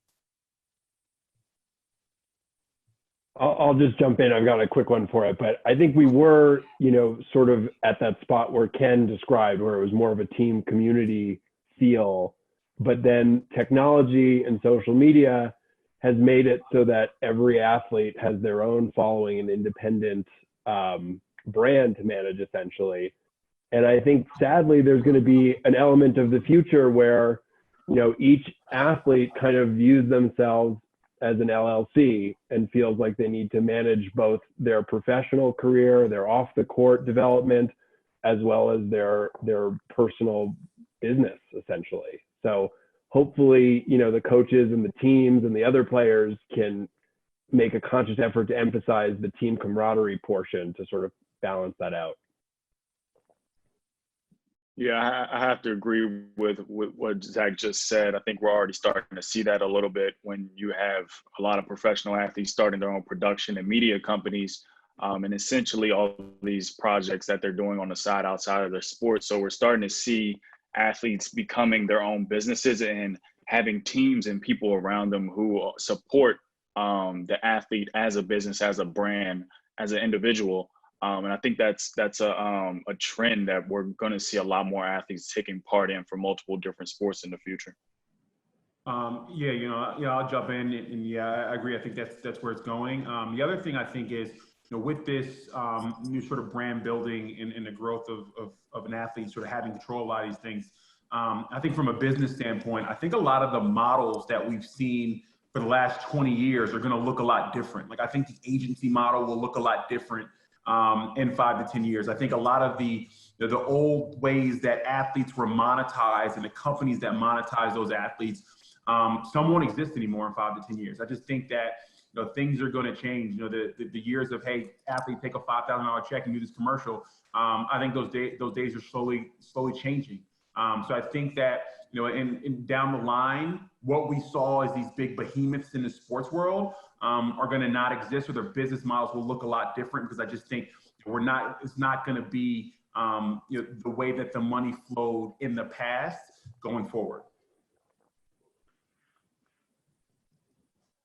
I'll just jump in. I've got a quick one for it, but I think we were, you know, sort of at that spot where Ken described, where it was more of a team community feel, but then technology and social media has made it so that every athlete has their own following and independent brand to manage, essentially. And I think sadly, there's going to be an element of the future where, you know, each athlete kind of views themselves as an LLC and feels like they need to manage both their professional career, their off the court development, as well as their personal business, essentially. So hopefully, you know, the coaches and the teams and the other players can make a conscious effort to emphasize the team camaraderie portion to sort of balance that out. Yeah, I have to agree with what Zach just said. I think we're already starting to see that a little bit when you have a lot of professional athletes starting their own production and media companies, and essentially all these projects that they're doing on the side outside of their sport. So we're starting to see athletes becoming their own businesses and having teams and people around them who support the athlete as a business, as a brand, as an individual. And I think that's a trend that we're going to see a lot more athletes taking part in for multiple different sports in the future. I'll jump in, and yeah, I agree. I think that's where it's going. The other thing I think is, with this new sort of brand building and the growth of an athlete sort of having control of a lot of these things, I think from a business standpoint, I think a lot of the models that we've seen for the last 20 years are going to look a lot different. Like, I think the agency model will look a lot different in 5 to 10 years. I think a lot of the old ways that athletes were monetized and the companies that monetize those athletes, some won't exist anymore in 5 to 10 years. I just think that things are going to change. The years of, hey, athlete, take a $5,000 check and do this commercial. I think those days are slowly changing. So I think that in down the line, what we saw as these big behemoths in the sports world are going to not exist, or their business models will look a lot different, because I just think it's not going to be the way that the money flowed in the past going forward.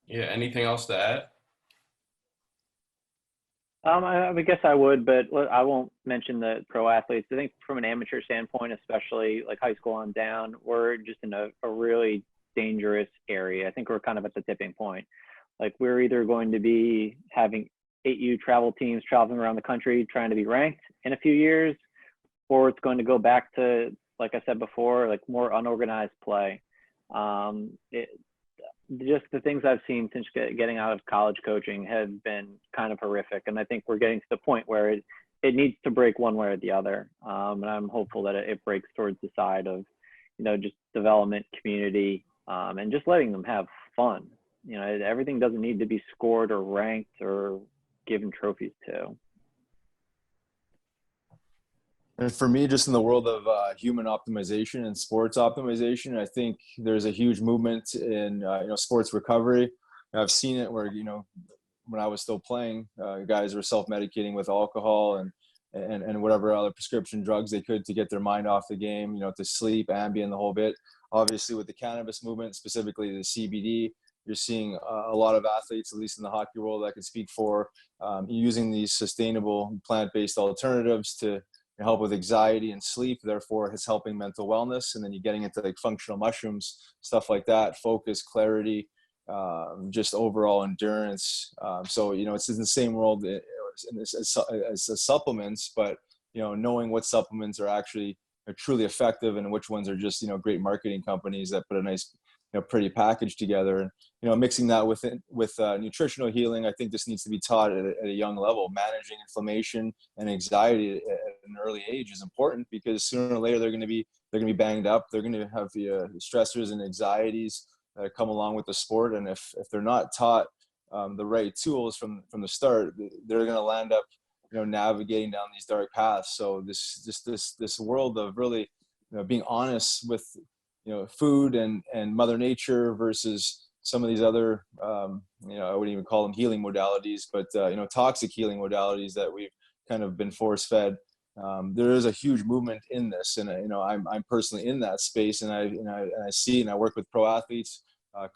Yeah. Anything else to add? I guess I would, but I won't mention the pro athletes. I think from an amateur standpoint, especially like high school on down, we're just in a really dangerous area. I think we're kind of at the tipping point. Like, we're either going to be having 8U travel teams traveling around the country trying to be ranked in a few years, or it's going to go back to, like I said before, like more unorganized play. Just the things I've seen since getting out of college coaching have been kind of horrific. And I think we're getting to the point where it needs to break one way or the other. And I'm hopeful that it breaks towards the side of, just development, community, and just letting them have fun. Everything doesn't need to be scored or ranked or given trophies to. And for me, just in the world of human optimization and sports optimization, I think there's a huge movement in sports recovery. I've seen it where when I was still playing, guys were self-medicating with alcohol and whatever other prescription drugs they could to get their mind off the game, to sleep, Ambien, the whole bit. Obviously, with the cannabis movement, specifically the CBD, you're seeing a lot of athletes, at least in the hockey world, I can speak for, using these sustainable plant-based alternatives to help with anxiety and sleep. Therefore, it's helping mental wellness. And then you're getting into like functional mushrooms, stuff like that, focus, clarity, just overall endurance. So, it's in the same world as supplements, but, knowing what supplements are actually truly effective and which ones are just, great marketing companies that put a nice, pretty package together. And, mixing that with nutritional healing, I think this needs to be taught at a young level. Managing inflammation and anxiety at an early age is important, because sooner or later they're going to be banged up. They're going to have the stressors and anxieties that come along with the sport. And if they're not taught the right tools from the start, they're going to land up, navigating down these dark paths. So this world of really, being honest with, food and Mother Nature versus some of these other, I wouldn't even call them healing modalities, but, toxic healing modalities that we've kind of been force fed. There is a huge movement in this, and, I'm personally in that space, and I see, and I work with pro athletes,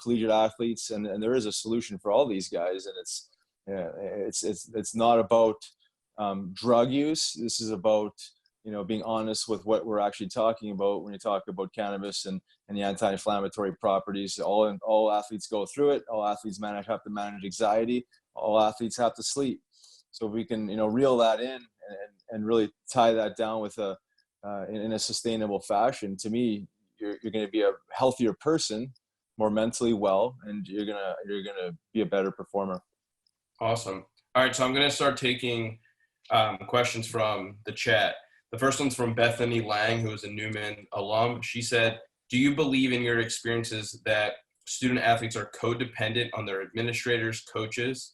collegiate athletes, and there is a solution for all these guys. And it's not about drug use. This is about, being honest with what we're actually talking about when you talk about cannabis and the anti-inflammatory properties. All athletes go through it. All athletes have to manage anxiety. All athletes have to sleep. So if we can, reel that in and really tie that down with in a sustainable fashion, to me, you're going to be a healthier person, more mentally well, and you're gonna be a better performer. Awesome. All right, so I'm going to start taking questions from the chat. The first one's from Bethany Lang, who is a Neumann alum. She said, do you believe in your experiences that student athletes are codependent on their administrators, coaches,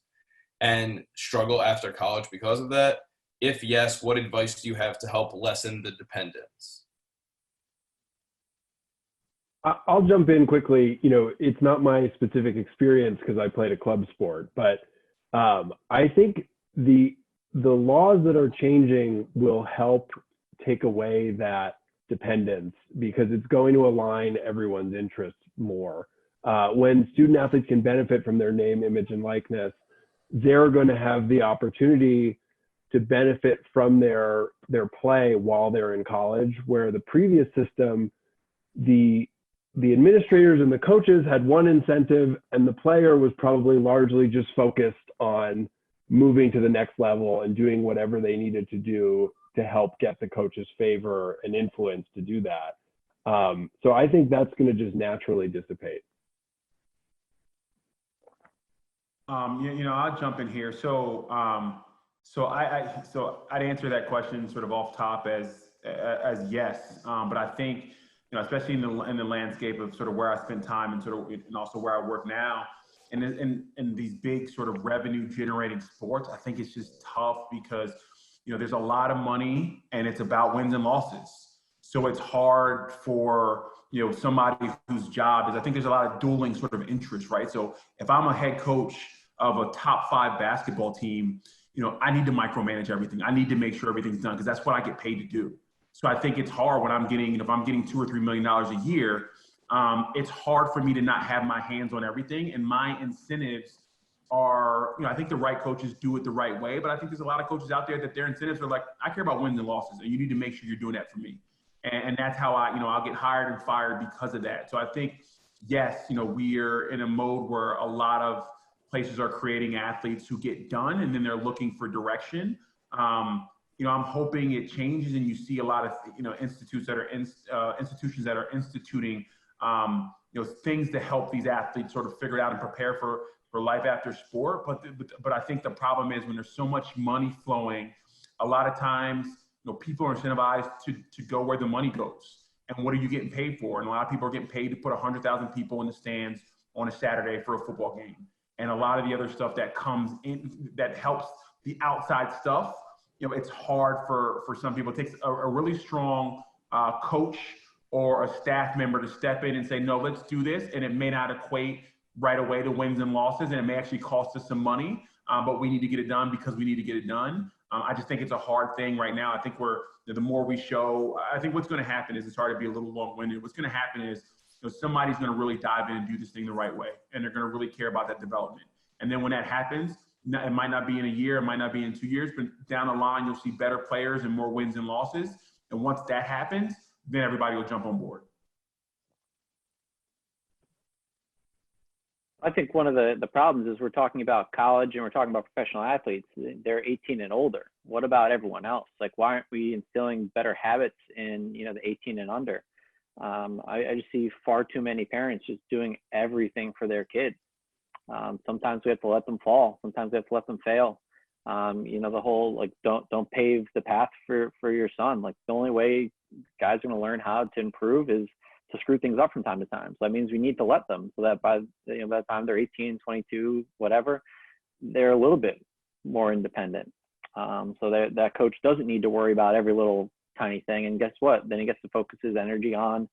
and struggle after college because of that? If yes, what advice do you have to help lessen the dependence? I'll jump in quickly. It's not my specific experience because I played a club sport, but I think the laws that are changing will help take away that dependence, because it's going to align everyone's interests more. When student athletes can benefit from their name, image, and likeness, they're going to have the opportunity to benefit from their play while they're in college, where the previous system, the administrators and the coaches had one incentive, and the player was probably largely just focused on moving to the next level and doing whatever they needed to do to help get the coach's favor and influence to do that. So I think that's going to just naturally dissipate. I'll jump in here. So I'd answer that question sort of off top as yes. But I think, especially in the landscape of sort of where I spend time and also where I work now, and in these big sort of revenue generating sports, I think it's just tough because, there's a lot of money and it's about wins and losses. So it's hard for, somebody whose job is, I think there's a lot of dueling sort of interests, right? So if I'm a head coach of a top 5 basketball team, I need to micromanage everything. I need to make sure everything's done because that's what I get paid to do. So I think it's hard when if I'm getting $2 or $3 million a year, it's hard for me to not have my hands on everything. And my incentives are, I think the right coaches do it the right way, but I think there's a lot of coaches out there that their incentives are like, I care about wins and losses, and you need to make sure you're doing that for me. And that's how I'll get hired and fired because of that. So I think, yes, we're in a mode where a lot of places are creating athletes who get done and then they're looking for direction. I'm hoping it changes and you see a lot of, institutions that are instituting, things to help these athletes sort of figure it out and prepare for life after sport. But I think the problem is when there's so much money flowing, a lot of times, people are incentivized to go where the money goes. And what are you getting paid for? And a lot of people are getting paid to put 100,000 people in the stands on a Saturday for a football game. And a lot of the other stuff that comes in that helps the outside stuff, it's hard for some people. It takes a really strong coach or a staff member to step in and say, no, let's do this. And it may not equate right away to wins and losses, and it may actually cost us some money, but we need to get it done because we need to get it done. I just think it's a hard thing right now. I think the more we show, I think what's going to happen is, it's hard to be a little long-winded. What's going to happen is, somebody's going to really dive in and do this thing the right way, and they're going to really care about that development. And then when that happens, it might not be in a year, it might not be in 2 years, but down the line, you'll see better players and more wins and losses. And once that happens, then everybody will jump on board. I think one of the problems is we're talking about college and we're talking about professional athletes. They're 18 and older. What about everyone else? Like, why aren't we instilling better habits in, the 18 and under? I just see far too many parents just doing everything for their kids. Sometimes we have to let them fall. Sometimes we have to let them fail. The whole, like, don't pave the path for your son. Like, the only way guys are going to learn how to improve is to screw things up from time to time. So that means we need to let them, so that by the time they're 18, 22, whatever, they're a little bit more independent. So that coach doesn't need to worry about every little tiny thing. And guess what? Then he gets to focus his energy on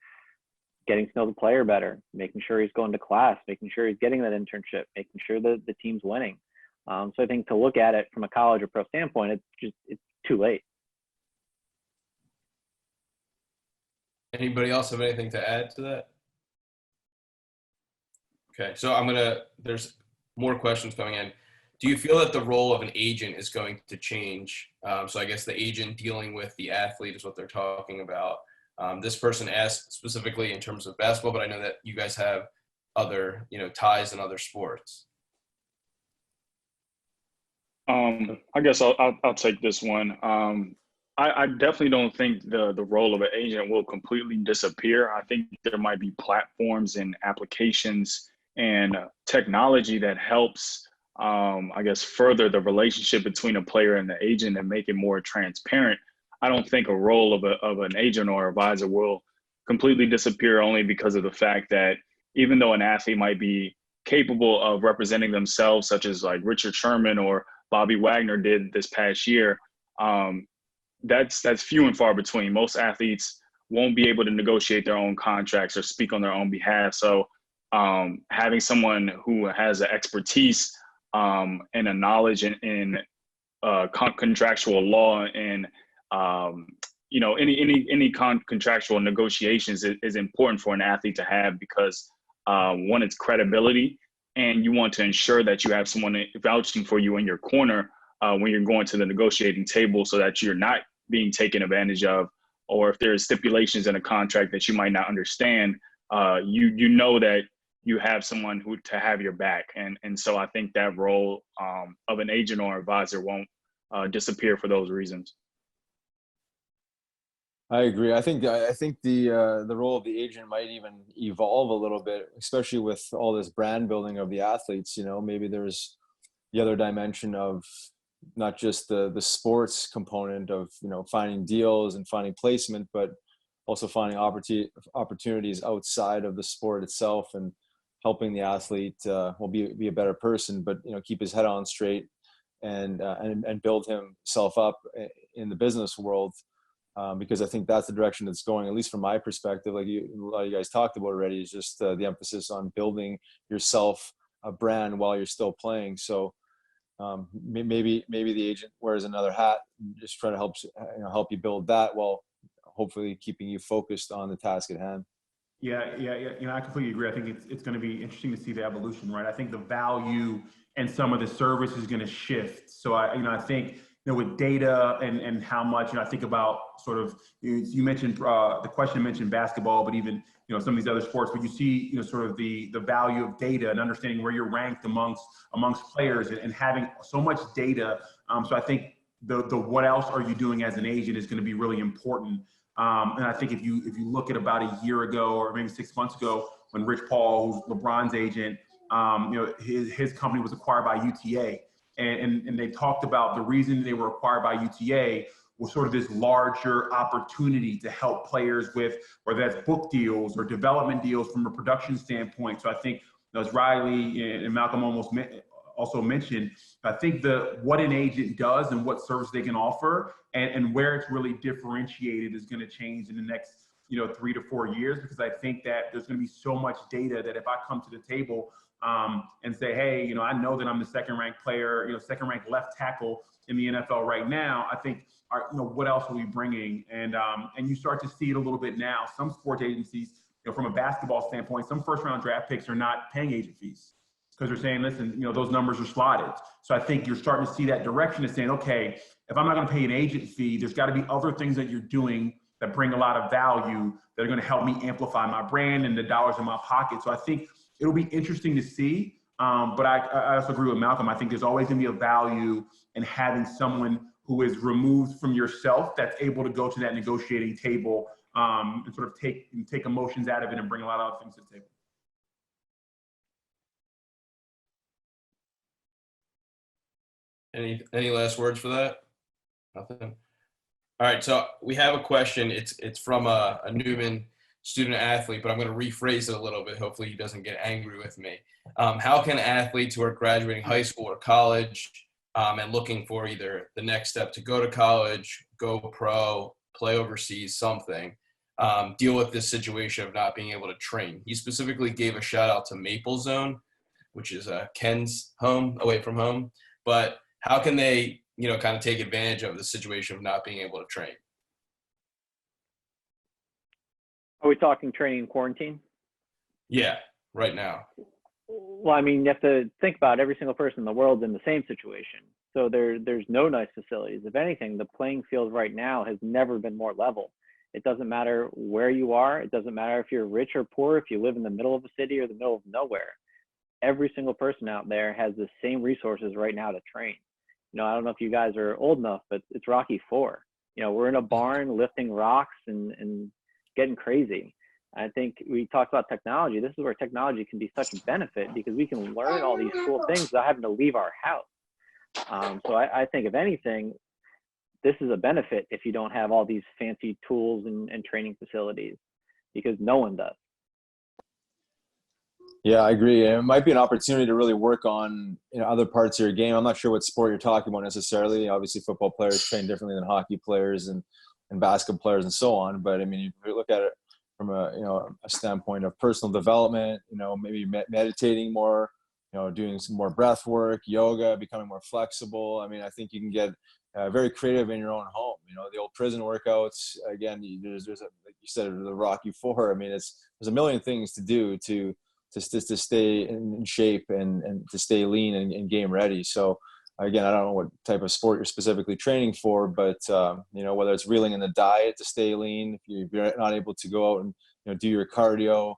getting to know the player better, making sure he's going to class, making sure he's getting that internship, making sure that the team's winning. So I think to look at it from a college or pro standpoint, it's too late. Anybody else have anything to add to that? Okay, so there's more questions coming in. Do you feel that the role of an agent is going to change? So I guess the agent dealing with the athlete is what they're talking about. This person asked specifically in terms of basketball, but I know that you guys have other, ties in other sports. I guess I'll take this one. I definitely don't think the role of an agent will completely disappear. I think there might be platforms and applications and technology that helps, further the relationship between a player and the agent and make it more transparent. I don't think a role of an agent or advisor will completely disappear, only because of the fact that even though an athlete might be capable of representing themselves, such as like Richard Sherman or Bobby Wagner did this past year, that's few and far between. Most athletes won't be able to negotiate their own contracts or speak on their own behalf. So having someone who has an expertise and a knowledge in contractual law and any contractual negotiations is important for an athlete to have, because one, it's credibility, and you want to ensure that you have someone vouching for you in your corner when you're going to the negotiating table, so that you're not being taken advantage of, or if there's stipulations in a contract that you might not understand, you know that you have someone who to have your back. And so I think that role of an agent or advisor won't disappear for those reasons. I agree. I think the role of the agent might even evolve a little bit, especially with all this brand building of the athletes. You know, maybe there's the other dimension of not just the sports component of, you know, finding deals and finding placement, but also finding opportunities outside of the sport itself and helping the athlete be a better person, but, you know, keep his head on straight and build himself up in the business world. Because I think that's the direction it's going, at least from my perspective. Like a lot of you guys talked about already, is just the emphasis on building yourself a brand while you're still playing. So maybe the agent wears another hat, just try to help you build that while hopefully keeping you focused on the task at hand. Yeah. You know, I completely agree. I think it's going to be interesting to see the evolution, right? I think the value and some of the service is going to shift. So I think, you know, with data and how much, you know, I think about sort of, you mentioned the question mentioned basketball, but even, you know, some of these other sports, but you see, you know, sort of the value of data and understanding where you're ranked amongst players and having so much data. So I think the what else are you doing as an agent is going to be really important. And I think if you look at about a year ago or maybe 6 months ago, when Rich Paul, who's LeBron's agent, you know, his company was acquired by UTA. And they talked about the reason they were acquired by UTA was sort of this larger opportunity to help players with, whether that's book deals or development deals from a production standpoint. So I think, as Riley and Malcolm also mentioned, I think what an agent does and what service they can offer and where it's really differentiated is going to change in the next, you know, 3 to 4 years, because I think that there's going to be so much data that if I come to the table and say, hey, you know, I know that I'm the second-ranked player, you know, second-ranked left tackle in the NFL right now. I think, you know, what else are we bringing? And you start to see it a little bit now. Some sports agencies, you know, from a basketball standpoint, some first-round draft picks are not paying agent fees because they're saying, listen, you know, those numbers are slotted. So I think you're starting to see that direction of saying, okay, if I'm not going to pay an agent fee, there's got to be other things that you're doing that bring a lot of value that are going to help me amplify my brand and the dollars in my pocket. So I think it'll be interesting to see. But I also agree with Malcolm. I think there's always going to be a value in having someone who is removed from yourself that's able to go to that negotiating table and sort of take emotions out of it and bring a lot of other things to the table. Any last words for that? Nothing. All right, so we have a question. It's from a Neumann student athlete, but I'm going to rephrase it a little bit. Hopefully he doesn't get angry with me. How can athletes who are graduating high school or college and looking for either the next step to go to college, go pro, play overseas, something, deal with this situation of not being able to train? He specifically gave a shout out to Maplezone, which is Ken's home, away from home. But how can they, you know, kind of take advantage of the situation of not being able to train? Are we talking training in quarantine? Yeah, right now. Well, I mean, you have to think about every single person in the world in the same situation. So there's no nice facilities. If anything, the playing field right now has never been more level. It doesn't matter where you are. It doesn't matter if you're rich or poor, if you live in the middle of a city or the middle of nowhere. Every single person out there has the same resources right now to train. You know, I don't know if you guys are old enough, but it's Rocky IV. You know, we're in a barn lifting rocks and getting crazy. I think we talked about technology. This is where technology can be such a benefit because we can learn all these cool things without having to leave our house. So I think if anything, this is a benefit if you don't have all these fancy tools and training facilities, because no one does. Yeah, I agree. It might be an opportunity to really work on, you know, other parts of your game. I'm not sure what sport you're talking about necessarily. Obviously, football players train differently than hockey players and basketball players and so on. But I mean, if you look at it from a standpoint of personal development, you know, maybe meditating more, you know, doing some more breath work, yoga, becoming more flexible. I mean, I think you can get very creative in your own home. You know, the old prison workouts. Again, there's like you said, the Rocky IV. I mean, there's a million things to do to stay in shape and to stay lean and game ready. So again, I don't know what type of sport you're specifically training for, but whether it's reeling in the diet to stay lean, if you're not able to go out and do your cardio,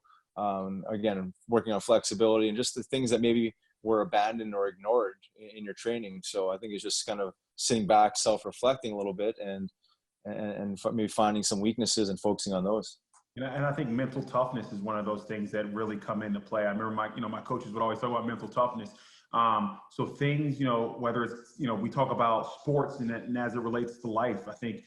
again, working on flexibility and just the things that maybe were abandoned or ignored in your training. So I think it's just kind of sitting back, self-reflecting a little bit, and maybe finding some weaknesses and focusing on those. And I think mental toughness is one of those things that really come into play. I remember my coaches would always talk about mental toughness. So things, whether it's, we talk about sports and as it relates to life, I think,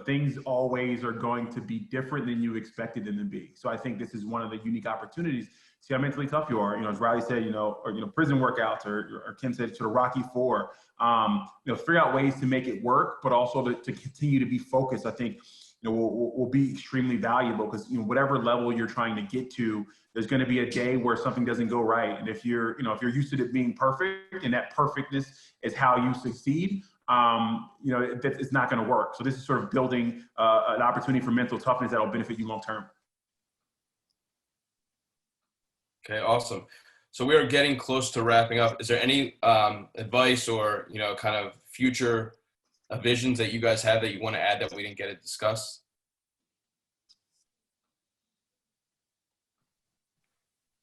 things always are going to be different than you expected them to be. So I think this is one of the unique opportunities. See how mentally tough you are, as Riley said, or, prison workouts, or Kim said, sort of Rocky IV, figure out ways to make it work, but also to continue to be focused. I think, will be extremely valuable because, whatever level you're trying to get to, there's going to be a day where something doesn't go right. And if you're used to it being perfect and that perfectness is how you succeed, it's not going to work. So this is sort of building an opportunity for mental toughness that will benefit you long term. Okay, awesome. So we are getting close to wrapping up. Is there any advice or, kind of future visions that you guys have that you want to add that we didn't get to discuss?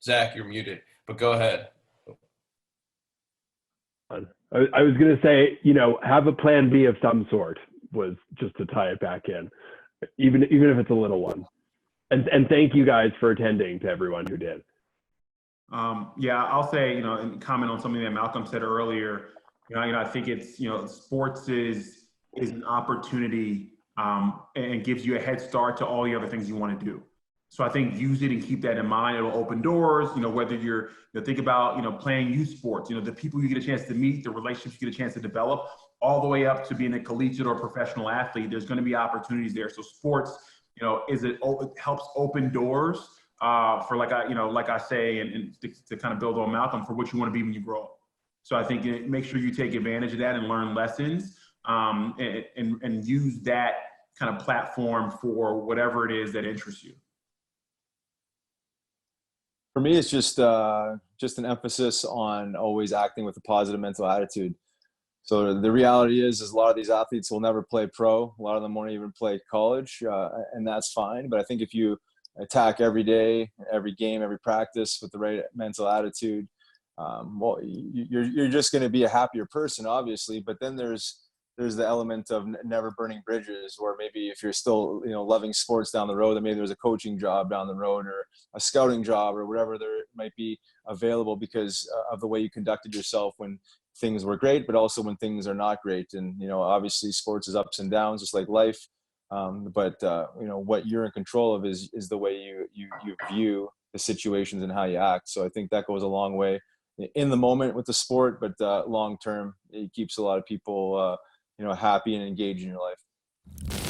Zach, you're muted, but go ahead. I was going to say, have a plan B of some sort, was just to tie it back in, even if it's a little one. And thank you guys for attending, to everyone who did. I'll say, and comment on something that Malcolm said earlier, I think it's, sports is an opportunity and gives you a head start to all the other things you want to do. So I think use it and keep that in mind. It'll open doors, whether you're, think about, playing youth sports, the people you get a chance to meet, the relationships you get a chance to develop, all the way up to being a collegiate or professional athlete. There's going to be opportunities there. So sports, it helps open doors for like I say, and to kind of build on Malcolm, for what you want to be when you grow up. So I think make sure you take advantage of that and learn lessons and use that kind of platform for whatever it is that interests you. For me, it's just an emphasis on always acting with a positive mental attitude. So the reality is a lot of these athletes will never play pro. A lot of them won't even play college, and that's fine. But I think if you attack every day, every game, every practice with the right mental attitude, you're just going to be a happier person, obviously. But then there's the element of never burning bridges, where maybe if you're still loving sports down the road, then maybe there's a coaching job down the road or a scouting job or whatever there might be available because of the way you conducted yourself when things were great, but also when things are not great. And obviously sports is ups and downs, just like life. But what you're in control of is the way you view the situations and how you act. So I think that goes a long way in the moment with the sport, but long term, it keeps a lot of people happy and engaged in your life.